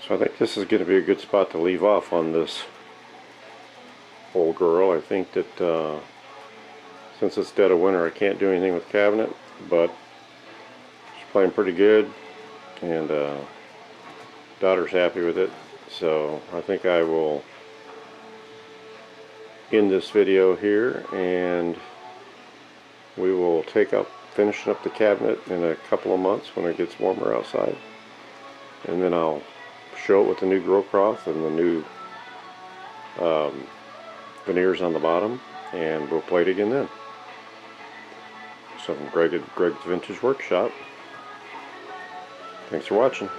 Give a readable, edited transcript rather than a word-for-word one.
So I think this is going to be a good spot to leave off on this old girl. I think that since it's dead of winter, I can't do anything with the cabinet, but she's playing pretty good, and daughter's happy with it. So I think I will end this video here, and we will take up finishing up the cabinet in a couple of months when it gets warmer outside, and then I'll show it with the new grill cloth and the new veneers on the bottom, and we'll play it again then. So from Greg at Greg's Vintage Workshop, thanks for watching.